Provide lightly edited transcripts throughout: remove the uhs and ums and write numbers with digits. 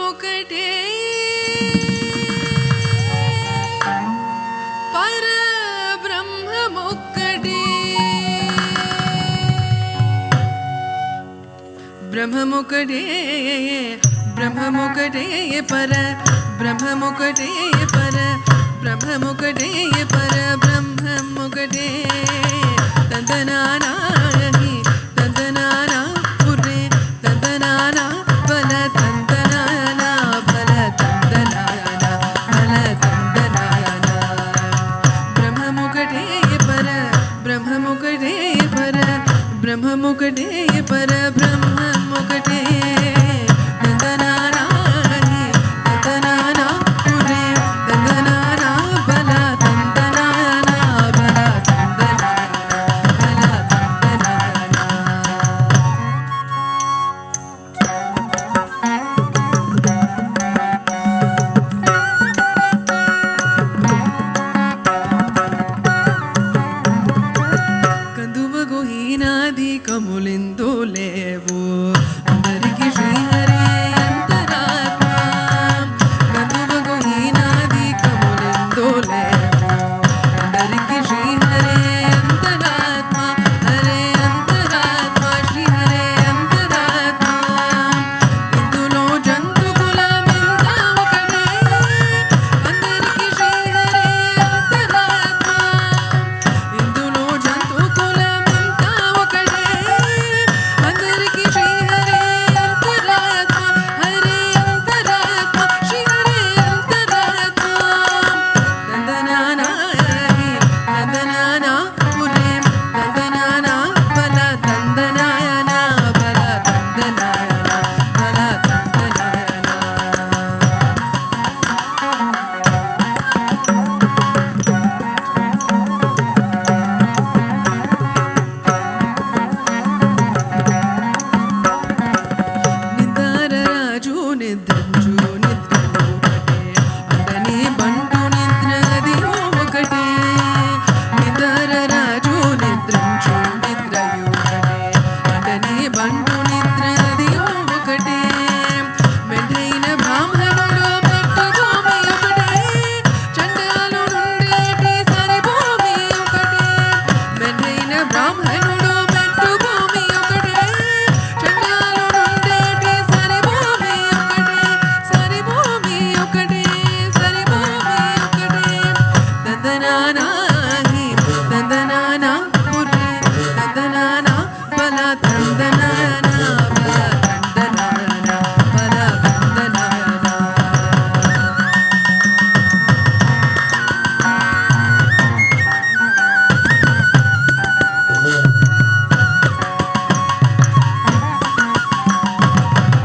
బ్రహ్మముకటే పర బ్రహ్మముకటే బ్రహ్మముకటే బ్రహ్మముకటే పర బ్రహ్మముకటే పర బ్రహ్మముకటే పర బ్రహ్మముకటే తందనానా తందనానా పురే తందనానా బల తందనానా బల తందనానా బల తందనానా బ్రహ్మముకటే పర బ్రహ్మముకటే పర బ్రహ్మముకటే పర బ్రహ్మముకటే తందనానా తందనానా పురే తందనానా బల తందనానా బల తందనానా బల తందనానా కందువగు హీనాది కములిందో లేవు అందరికి శ్రీహరే అంతరాత్మ కందువగు హీనాది కములిందో లేవు అందరికి శ్రీహరే అంతరాత్మ హరే అంతరాత్మ శ్రీహరే అంతరాత్మ ఇందులో జంతు కులమెంత ఒకటే అందరికి శ్రీహరే అంతరాత్మ ఇందులో జంతు కులమెంత ఒకటే అందరికి శ్రీహరే అంతరాత్మ హరే అంతరాత్మ శ్రీహరే అంతరాత్మ తందనానా తందనానా పురే తందనానా బల తందనానా బల తందనానా బల తందనానా నిద్రరాజు నిద్రించు నిద్రయు ఒకటే అండనే బంటు నిద్రదియు ఒకటే నిద్రరాజు నిద్రించు నిద్రయు ఒకటే అండనే బంటు నిద్రదియు ఒకటే మెండైన బ్రాహ్మణుడు మెట్టు భూమి ఒకటే చండాలు నుండేటి సరి భూమి ఒకటే మెండైన బ్రాహ్మణుడు మెట్టు భూమి ఒకటే చండాలు నుండేటి సరి భూమి ఒకటే సరి భూమి ఒకటే సరి భూమి ఒకటే తందనానా తందనానా పురే తందనానా బల తందనానా బల తందనానా బల తందనానా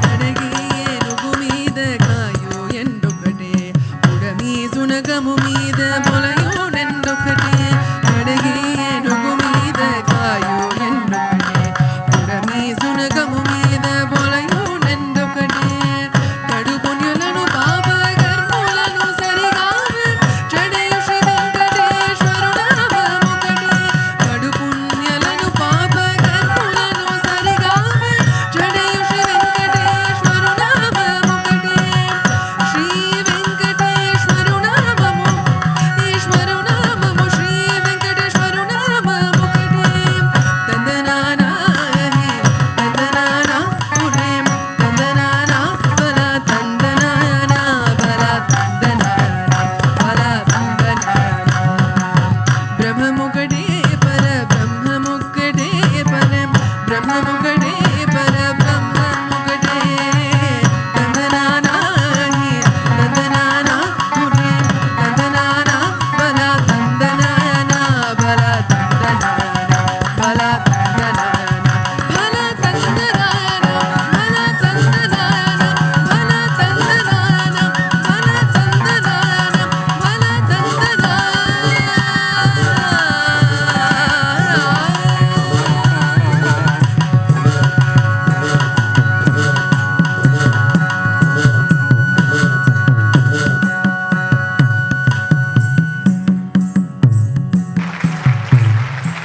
అడగి ఏనుగు మీద కాయో ఎండొకటే ఉడమి సునగము మీద మొలయో నెండొకటే అడగి ఏనుగు మీద కాయో ఎండొకటే ఉడమి సునగము మీద మొలయో నెండొకటే కడు పుణ్యులను పాప కర్ములను సరిగావ జడయు శ్రీ వెంకటేశ్వరు నామముకటే కడు పుణ్యులను పాప కర్ములను సరిగావ జడయు శ్రీ వెంకటేశ్వరు నామముకటే శ్రీ వెంకటేశ్వరు నామము ఈశ్వరు నామము శ్రీ వెంకటేశ్వరు నామముకటే తందనానా తందనానా పురే తందనానా బల తందనానా బల తందనానా బల తందనానా బ్రహ్మముకటే పర బ్రహ్మముకటే పర బ్రహ్మముకటే పర బ్రహ్మముకటే